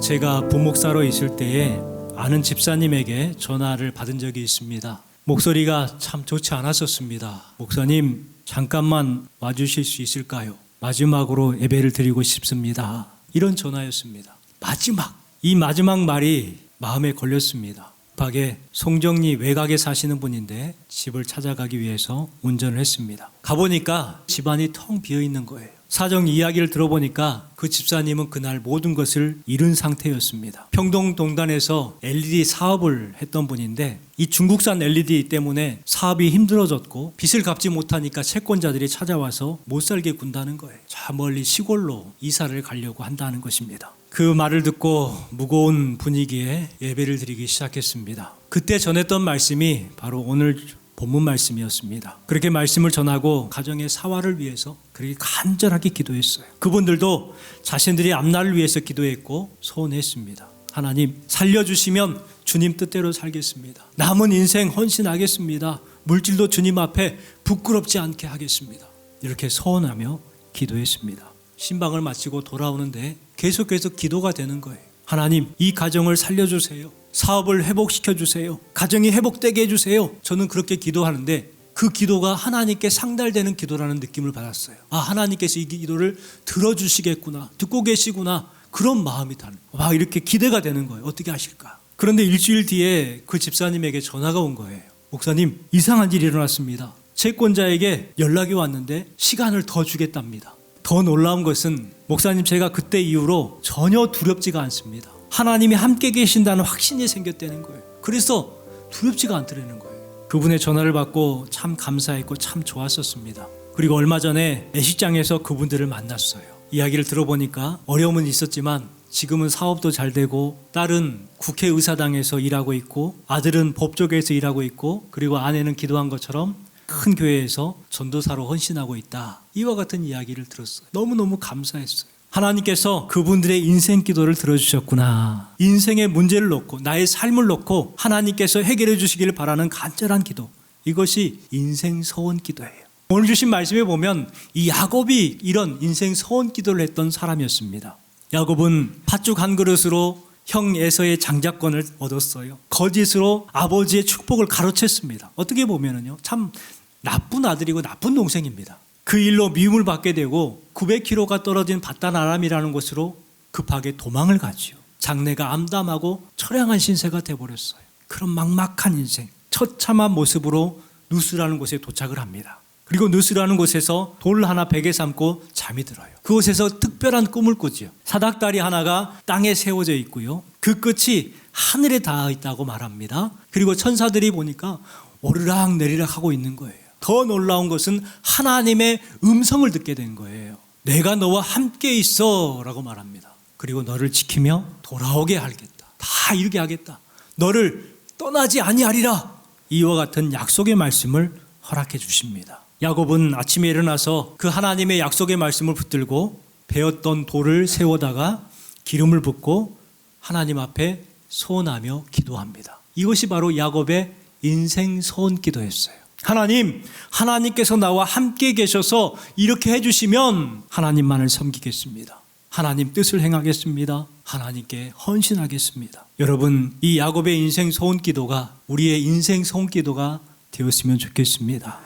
제가 부목사로 있을 때에 아는 집사님에게 전화를 받은 적이 있습니다. 목소리가 참 좋지 않았었습니다. 목사님, 잠깐만 와주실 수 있을까요? 마지막으로 예배를 드리고 싶습니다. 이런 전화였습니다. 이 마지막 말이 마음에 걸렸습니다. 급하게 송정리 외곽에 사시는 분인데 집을 찾아가기 위해서 운전을 했습니다. 가보니까 집안이 텅 비어 있는 거예요. 사정 이야기를 들어보니까 그 집사님은 그날 모든 것을 잃은 상태였습니다. 평동동단에서 LED 사업을 했던 분인데 이 중국산 LED 때문에 사업이 힘들어졌고 빚을 갚지 못하니까 채권자들이 찾아와서 못 살게 군다는 거예요. 저 멀리 시골로 이사를 가려고 한다는 것입니다. 그 말을 듣고 무거운 분위기에 예배를 드리기 시작했습니다. 그때 전했던 말씀이 바로 오늘 본문 말씀이었습니다. 그렇게 말씀을 전하고 가정의 사화를 위해서 그렇게 간절하게 기도했어요. 그분들도 자신들이 앞날을 위해서 기도했고 소원했습니다. 하나님, 살려주시면 주님 뜻대로 살겠습니다. 남은 인생 헌신하겠습니다. 물질도 주님 앞에 부끄럽지 않게 하겠습니다. 이렇게 소원하며 기도했습니다. 신방을 마치고 돌아오는데 계속해서 기도가 되는 거예요. 하나님, 이 가정을 살려주세요. 사업을 회복시켜주세요. 가정이 회복되게 해주세요. 저는 그렇게 기도하는데 그 기도가 하나님께 상달되는 기도라는 느낌을 받았어요. 하나님께서 이 기도를 들어주시겠구나, 듣고 계시구나, 그런 마음이 막 이렇게 기대가 되는 거예요. 어떻게 하실까? 그런데 일주일 뒤에 그 집사님에게 전화가 온 거예요. 목사님, 이상한 일이 일어났습니다. 채권자에게 연락이 왔는데 시간을 더 주겠답니다. 더 놀라운 것은 목사님, 제가 그때 이후로 전혀 두렵지가 않습니다. 하나님이 함께 계신다는 확신이 생겼다는 거예요. 그래서 두렵지가 않더라는 거예요. 그분의 전화를 받고 참 감사했고 참 좋았었습니다. 그리고 얼마 전에 매식장에서 그분들을 만났어요. 이야기를 들어보니까 어려움은 있었지만 지금은 사업도 잘 되고 딸은 국회의사당에서 일하고 있고 아들은 법조계에서 일하고 있고 그리고 아내는 기도한 것처럼 큰 교회에서 전도사로 헌신하고 있다. 이와 같은 이야기를 들었어요. 너무너무 감사했어요. 하나님께서 그분들의 인생 기도를 들어주셨구나. 인생의 문제를 놓고 나의 삶을 놓고 하나님께서 해결해 주시기를 바라는 간절한 기도. 이것이 인생 소원 기도예요. 오늘 주신 말씀에 보면 이 야곱이 이런 인생 소원 기도를 했던 사람이었습니다. 야곱은 팥죽 한 그릇으로 형 에서의 장자권을 얻었어요. 거짓으로 아버지의 축복을 가로챘습니다. 어떻게 보면은요, 참 나쁜 아들이고 나쁜 동생입니다. 그 일로 미움을 받게 되고 900km가 떨어진 바단 아람이라는 곳으로 급하게 도망을 가지요. 장래가 암담하고 처량한 신세가 되어버렸어요. 그런 막막한 인생, 처참한 모습으로 누스라는 곳에 도착을 합니다. 그리고 누스라는 곳에서 돌 하나 베개 삼고 잠이 들어요. 그곳에서 특별한 꿈을 꾸지요. 사닥다리 하나가 땅에 세워져 있고요. 그 끝이 하늘에 닿아 있다고 말합니다. 그리고 천사들이 보니까 오르락 내리락 하고 있는 거예요. 더 놀라운 것은 하나님의 음성을 듣게 된 거예요. 내가 너와 함께 있어 라고 말합니다. 그리고 너를 지키며 돌아오게 하겠다. 다 이루게 하겠다. 너를 떠나지 아니하리라. 이와 같은 약속의 말씀을 허락해 주십니다. 야곱은 아침에 일어나서 그 하나님의 약속의 말씀을 붙들고 베었던 돌을 세우다가 기름을 붓고 하나님 앞에 소원하며 기도합니다. 이것이 바로 야곱의 인생 소원 기도였어요. 하나님, 하나님께서 나와 함께 계셔서 이렇게 해주시면 하나님만을 섬기겠습니다. 하나님 뜻을 행하겠습니다. 하나님께 헌신하겠습니다. 여러분, 이 야곱의 인생 소원 기도가 우리의 인생 소원 기도가 되었으면 좋겠습니다.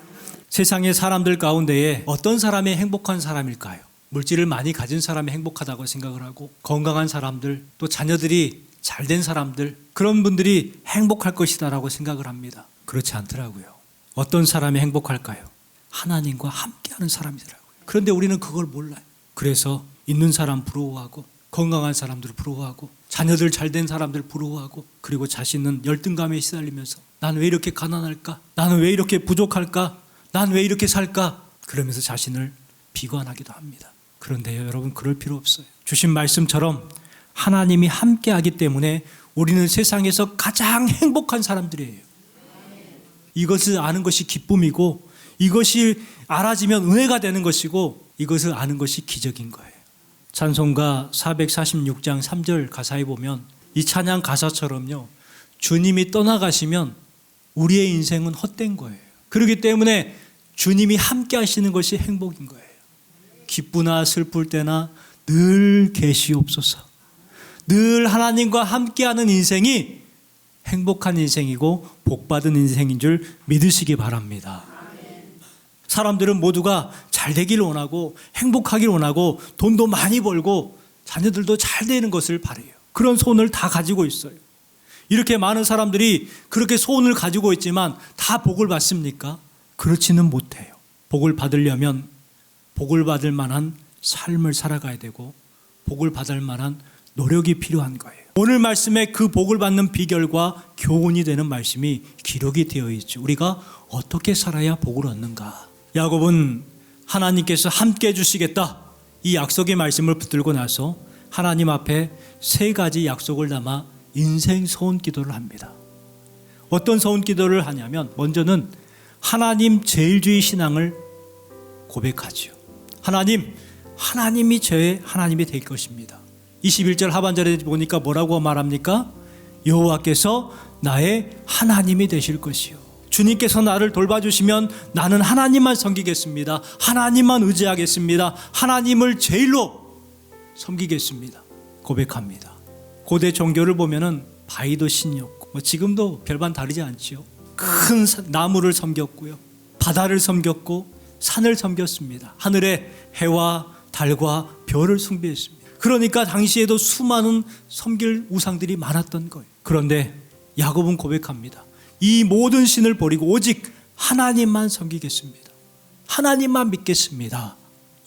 세상의 사람들 가운데에 어떤 사람이 행복한 사람일까요? 물질을 많이 가진 사람이 행복하다고 생각을 하고 건강한 사람들, 또 자녀들이 잘된 사람들, 그런 분들이 행복할 것이다라고 생각을 합니다. 그렇지 않더라고요. 어떤 사람이 행복할까요? 하나님과 함께하는 사람이더라고요. 그런데 우리는 그걸 몰라요. 그래서 있는 사람 부러워하고 건강한 사람들 부러워하고 자녀들 잘된 사람들 부러워하고 그리고 자신은 열등감에 시달리면서 난 왜 이렇게 가난할까? 나는 왜 이렇게 부족할까? 난 왜 이렇게 살까? 그러면서 자신을 비관하기도 합니다. 그런데요, 여러분, 그럴 필요 없어요. 주신 말씀처럼 하나님이 함께하기 때문에 우리는 세상에서 가장 행복한 사람들이에요. 이것을 아는 것이 기쁨이고 이것이 알아지면 은혜가 되는 것이고 이것을 아는 것이 기적인 거예요. 찬송가 446장 3절 가사에 보면 이 찬양 가사처럼요, 주님이 떠나가시면 우리의 인생은 헛된 거예요. 그렇기 때문에 주님이 함께 하시는 것이 행복인 거예요. 기쁘나 슬플 때나 늘 계시옵소서. 늘 하나님과 함께하는 인생이 행복한 인생이고 복받은 인생인 줄 믿으시기 바랍니다. 사람들은 모두가 잘 되길 원하고 행복하길 원하고 돈도 많이 벌고 자녀들도 잘 되는 것을 바라요. 그런 소원을 다 가지고 있어요. 이렇게 많은 사람들이 그렇게 소원을 가지고 있지만 다 복을 받습니까? 그렇지는 못해요. 복을 받으려면 복을 받을 만한 삶을 살아가야 되고 복을 받을 만한 노력이 필요한 거예요. 오늘 말씀에 그 복을 받는 비결과 교훈이 되는 말씀이 기록이 되어 있죠. 우리가 어떻게 살아야 복을 얻는가? 야곱은 하나님께서 함께 해주시겠다 이 약속의 말씀을 붙들고 나서 하나님 앞에 3가지 약속을 담아 인생 소원 기도를 합니다. 어떤 소원 기도를 하냐면 먼저는 하나님 제일주의 신앙을 고백하죠. 하나님이 저의 하나님이 될 것입니다. 21절 하반절에 보니까 뭐라고 말합니까? 여호와께서 나의 하나님이 되실 것이요. 주님께서 나를 돌봐주시면 나는 하나님만 섬기겠습니다. 하나님만 의지하겠습니다. 하나님을 제일로 섬기겠습니다. 고백합니다. 고대 종교를 보면은 바위도 신이었고 지금도 별반 다르지 않지요. 큰 나무를 섬겼고요. 바다를 섬겼고 산을 섬겼습니다. 하늘의 해와 달과 별을 숭배했습니다. 그러니까 당시에도 수많은 섬길 우상들이 많았던 거예요. 그런데 야곱은 고백합니다. 이 모든 신을 버리고 오직 하나님만 섬기겠습니다. 하나님만 믿겠습니다.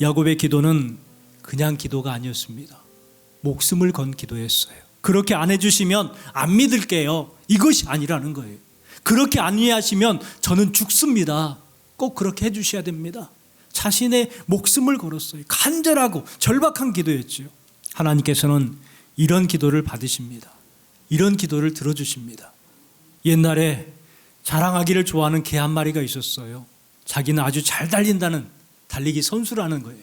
야곱의 기도는 그냥 기도가 아니었습니다. 목숨을 건 기도였어요. 그렇게 안 해주시면 안 믿을게요. 이것이 아니라는 거예요. 그렇게 안 이해하시면 저는 죽습니다. 꼭 그렇게 해주셔야 됩니다. 자신의 목숨을 걸었어요. 간절하고 절박한 기도였죠. 하나님께서는 이런 기도를 받으십니다. 이런 기도를 들어주십니다. 옛날에 자랑하기를 좋아하는 개 한 마리가 있었어요. 자기는 아주 잘 달린다는 달리기 선수라는 거예요.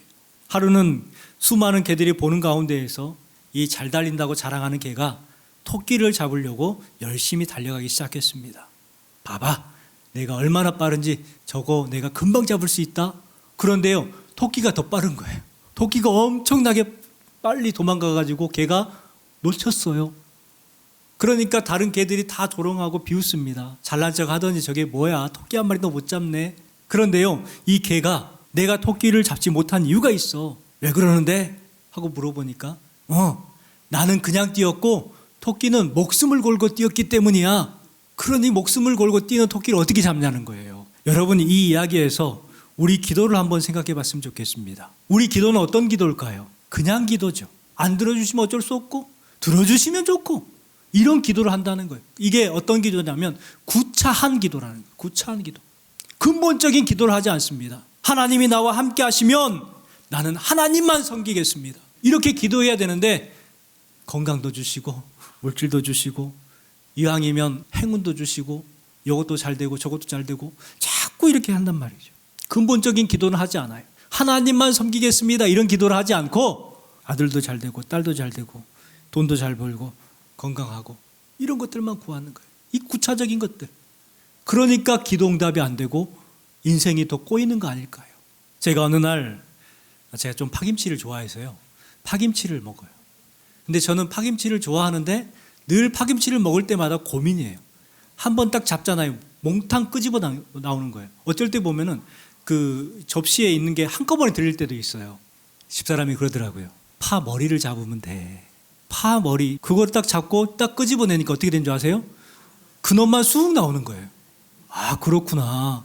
하루는 수많은 개들이 보는 가운데에서 이 잘 달린다고 자랑하는 개가 토끼를 잡으려고 열심히 달려가기 시작했습니다. 봐봐, 내가 얼마나 빠른지 저거 내가 금방 잡을 수 있다. 그런데요, 토끼가 더 빠른 거예요. 토끼가 엄청나게 빨리 도망가가지고 개가 놓쳤어요. 그러니까 다른 개들이 다 조롱하고 비웃습니다. 잘난 척 하더니 저게 뭐야, 토끼 한 마리도 못 잡네. 그런데요, 이 개가 내가 토끼를 잡지 못한 이유가 있어. 왜 그러는데? 하고 물어보니까 나는 그냥 뛰었고 토끼는 목숨을 걸고 뛰었기 때문이야. 그러니 목숨을 걸고 뛰는 토끼를 어떻게 잡냐는 거예요. 여러분, 이 이야기에서 우리 기도를 한번 생각해 봤으면 좋겠습니다. 우리 기도는 어떤 기도일까요? 그냥 기도죠. 안 들어주시면 어쩔 수 없고 들어주시면 좋고 이런 기도를 한다는 거예요. 이게 어떤 기도냐면 구차한 기도라는 거예요. 구차한 기도. 근본적인 기도를 하지 않습니다. 하나님이 나와 함께 하시면 나는 하나님만 섬기겠습니다. 이렇게 기도해야 되는데 건강도 주시고 물질도 주시고 이왕이면 행운도 주시고 이것도 잘 되고 저것도 잘 되고 자꾸 이렇게 한단 말이죠. 근본적인 기도는 하지 않아요. 하나님만 섬기겠습니다 이런 기도를 하지 않고 아들도 잘 되고 딸도 잘 되고 돈도 잘 벌고 건강하고 이런 것들만 구하는 거예요. 이 구차적인 것들. 그러니까 기도 응답이 안 되고 인생이 더 꼬이는 거 아닐까요? 제가 어느 날 제가 좀 파김치를 좋아해서요. 파김치를 먹어요. 근데 저는 파김치를 좋아하는데 늘 파김치를 먹을 때마다 고민이에요. 한번 딱 잡잖아요. 몽탕 끄집어 나오는 거예요. 어쩔 때 보면은 그 접시에 있는 게 한꺼번에 들릴 때도 있어요. 집사람이 그러더라고요. 파 머리를 잡으면 돼. 파 머리 그걸 딱 잡고 딱 끄집어내니까 어떻게 된 줄 아세요? 그놈만 쑥 나오는 거예요. 아, 그렇구나.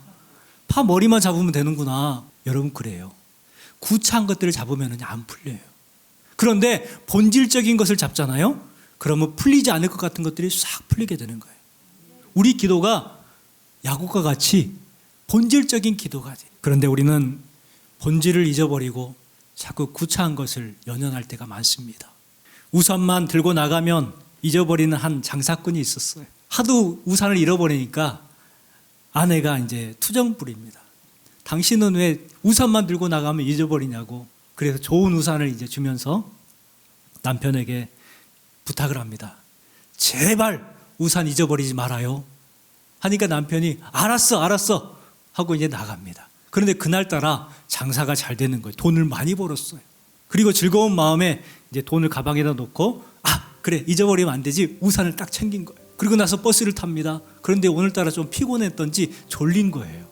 파 머리만 잡으면 되는구나. 여러분, 그래요. 구차한 것들을 잡으면 안 풀려요. 그런데 본질적인 것을 잡잖아요. 그러면 풀리지 않을 것 같은 것들이 싹 풀리게 되는 거예요. 우리 기도가 야곱과 같이 본질적인 기도가 돼. 그런데 우리는 본질을 잊어버리고 자꾸 구차한 것을 연연할 때가 많습니다. 우산만 들고 나가면 잊어버리는 한 장사꾼이 있었어요. 하도 우산을 잃어버리니까 아내가 이제 투정 부립니다. 당신은 왜 우산만 들고 나가면 잊어버리냐고. 그래서 좋은 우산을 이제 주면서 남편에게 부탁을 합니다. 제발 우산 잊어버리지 말아요. 하니까 남편이 알았어 하고 이제 나갑니다. 그런데 그날따라 장사가 잘 되는 거예요. 돈을 많이 벌었어요. 그리고 즐거운 마음에 이제 돈을 가방에다 놓고 그래 잊어버리면 안 되지. 우산을 딱 챙긴 거예요. 그리고 나서 버스를 탑니다. 그런데 오늘따라 좀 피곤했던지 졸린 거예요.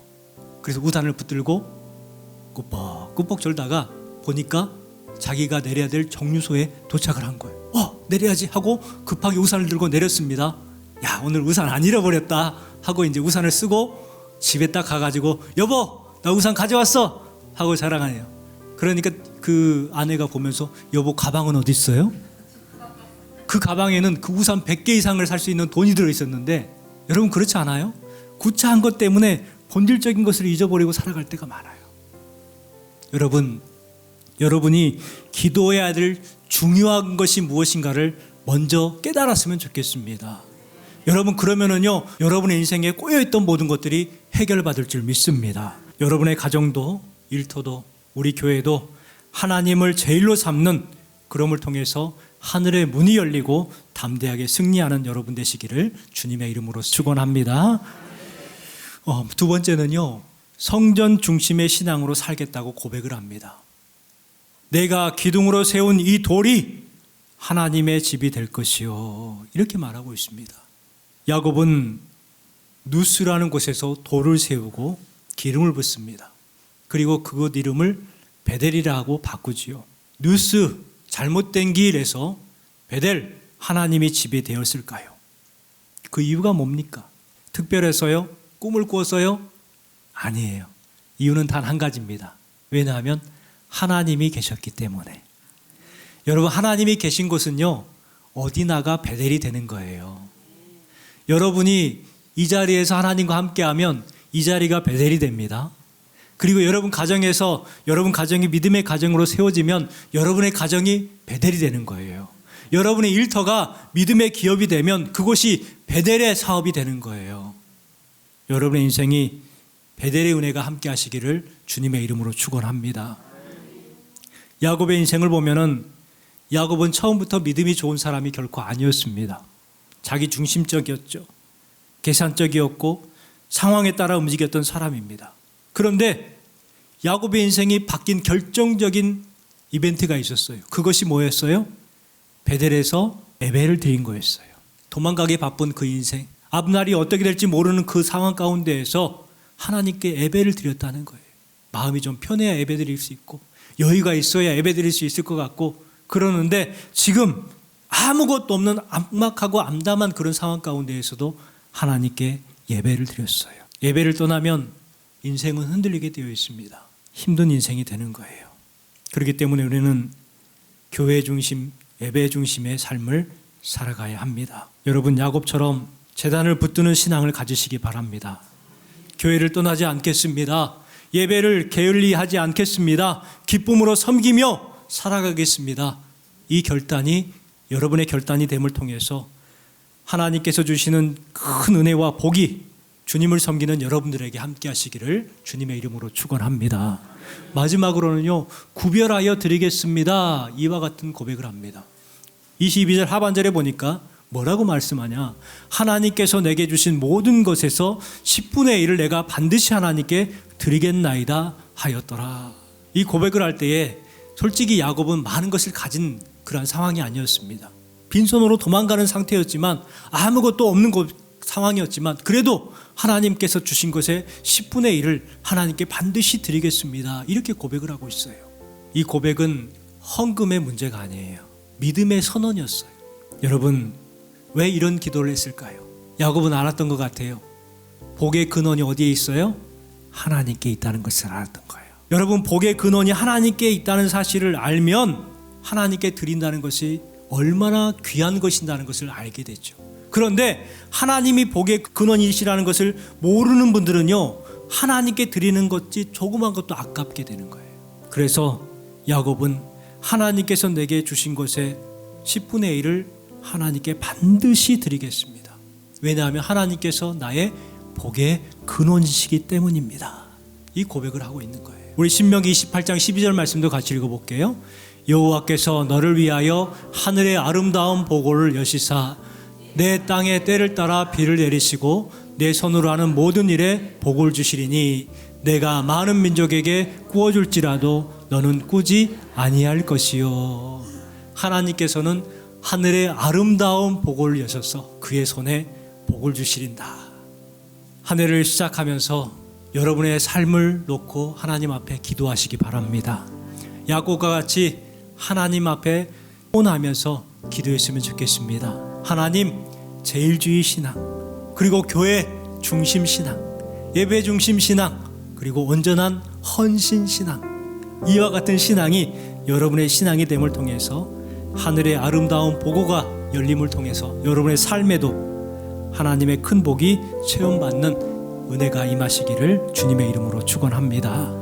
그래서 우산을 붙들고 꾸벅꾸벅 졸다가 보니까 자기가 내려야 될 정류소에 도착을 한 거예요. 내려야지 하고 급하게 우산을 들고 내렸습니다. 야, 오늘 우산 안 잃어버렸다 하고 이제 우산을 쓰고 집에 딱 가가지고 여보, 나 우산 가져왔어 하고 자랑하네요. 그러니까 그 아내가 보면서 여보 가방은 어디 있어요? 그 가방에는 그 우산 100개 이상을 살 수 있는 돈이 들어있었는데, 여러분 그렇지 않아요? 구차한 것 때문에 본질적인 것을 잊어버리고 살아갈 때가 많아요. 여러분이 기도해야 될 중요한 것이 무엇인가를 먼저 깨달았으면 좋겠습니다. 여러분 그러면은요, 여러분의 인생에 꼬여있던 모든 것들이 해결받을 줄 믿습니다. 여러분의 가정도 일터도 우리 교회도 하나님을 제일로 삼는, 그럼을 통해서 하늘의 문이 열리고 담대하게 승리하는 여러분 되시기를 주님의 이름으로 축원합니다. 두 번째는요, 성전 중심의 신앙으로 살겠다고 고백을 합니다. 내가 기둥으로 세운 이 돌이 하나님의 집이 될 것이요, 이렇게 말하고 있습니다. 야곱은 누스라는 곳에서 돌을 세우고 기름을 붓습니다. 그리고 그곳 이름을 베델이라 하고 바꾸지요. 누스, 잘못된 길에서 베델, 하나님이 집이 되었을까요? 그 이유가 뭡니까? 특별해서요? 꿈을 꾸어서요? 아니에요. 이유는 단 한 가지입니다. 왜냐하면 하나님이 계셨기 때문에. 여러분, 하나님이 계신 곳은요, 어디나가 베델이 되는 거예요. 여러분이 이 자리에서 하나님과 함께하면 이 자리가 베델이 됩니다. 그리고 여러분 가정에서 여러분 가정이 믿음의 가정으로 세워지면 여러분의 가정이 베델이 되는 거예요. 여러분의 일터가 믿음의 기업이 되면 그곳이 베델의 사업이 되는 거예요. 여러분의 인생이 베델의 은혜가 함께 하시기를 주님의 이름으로 축원합니다. 야곱의 인생을 보면은 야곱은 처음부터 믿음이 좋은 사람이 결코 아니었습니다. 자기 중심적이었죠. 계산적이었고 상황에 따라 움직였던 사람입니다. 그런데 야곱의 인생이 바뀐 결정적인 이벤트가 있었어요. 그것이 뭐였어요? 베델에서 예배를 드린 거였어요. 도망가기 바쁜 그 인생, 앞날이 어떻게 될지 모르는 그 상황 가운데에서 하나님께 예배를 드렸다는 거예요. 마음이 좀 편해야 예배 드릴 수 있고 여유가 있어야 예배 드릴 수 있을 것 같고 그러는데, 지금 아무것도 없는 암막하고 암담한 그런 상황 가운데에서도 하나님께 예배를 드렸어요. 예배를 떠나면 인생은 흔들리게 되어 있습니다. 힘든 인생이 되는 거예요. 그렇기 때문에 우리는 교회 중심, 예배 중심의 삶을 살아가야 합니다. 여러분, 야곱처럼 제단을 붙드는 신앙을 가지시기 바랍니다. 교회를 떠나지 않겠습니다. 예배를 게을리하지 않겠습니다. 기쁨으로 섬기며 살아가겠습니다. 이 결단이 여러분의 결단이 됨을 통해서 하나님께서 주시는 큰 은혜와 복이 주님을 섬기는 여러분들에게 함께 하시기를 주님의 이름으로 축원합니다. 마지막으로는요, 구별하여 드리겠습니다. 이와 같은 고백을 합니다. 22절 하반절에 보니까 뭐라고 말씀하냐? 하나님께서 내게 주신 모든 것에서 10분의 1을 내가 반드시 하나님께 드리겠나이다 하였더라. 이 고백을 할 때에 솔직히 야곱은 많은 것을 가진 그런 상황이 아니었습니다. 빈손으로 도망가는 상태였지만, 아무것도 없는 상황이었지만, 그래도 하나님께서 주신 것의 10분의 1을 하나님께 반드시 드리겠습니다. 이렇게 고백을 하고 있어요. 이 고백은 헌금의 문제가 아니에요. 믿음의 선언이었어요. 여러분, 왜 이런 기도를 했을까요? 야곱은 알았던 것 같아요. 복의 근원이 어디에 있어요? 하나님께 있다는 것을 알았던 거예요. 여러분, 복의 근원이 하나님께 있다는 사실을 알면 하나님께 드린다는 것이 얼마나 귀한 것인다는 것을 알게 되죠. 그런데 하나님이 복의 근원이시라는 것을 모르는 분들은요, 하나님께 드리는 것이 조그만 것도 아깝게 되는 거예요. 그래서 야곱은 하나님께서 내게 주신 것의 10분의 1을 하나님께 반드시 드리겠습니다. 왜냐하면 하나님께서 나의 복의 근원이시기 때문입니다. 이 고백을 하고 있는 거예요. 우리 신명기 28장 12절 말씀도 같이 읽어볼게요. 여호와께서 너를 위하여 하늘의 아름다운 보고를 여시사 내 땅에 때를 따라 비를 내리시고 내 손으로 하는 모든 일에 복을 주시리니 내가 많은 민족에게 구워줄지라도 너는 꾸지 아니할 것이요. 하나님께서는 하늘의 아름다운 복을 여셔서 그의 손에 복을 주시린다. 한 해를 시작하면서 여러분의 삶을 놓고 하나님 앞에 기도하시기 바랍니다. 야곱과 같이 하나님 앞에 혼하면서 기도했으면 좋겠습니다. 하나님, 제일주의 신앙, 그리고 교회 중심 신앙, 예배 중심 신앙, 그리고 온전한 헌신 신앙, 이와 같은 신앙이 여러분의 신앙이 됨을 통해서 하늘의 아름다운 보고가 열림을 통해서 여러분의 삶에도 하나님의 큰 복이 체험받는 은혜가 임하시기를 주님의 이름으로 축원합니다.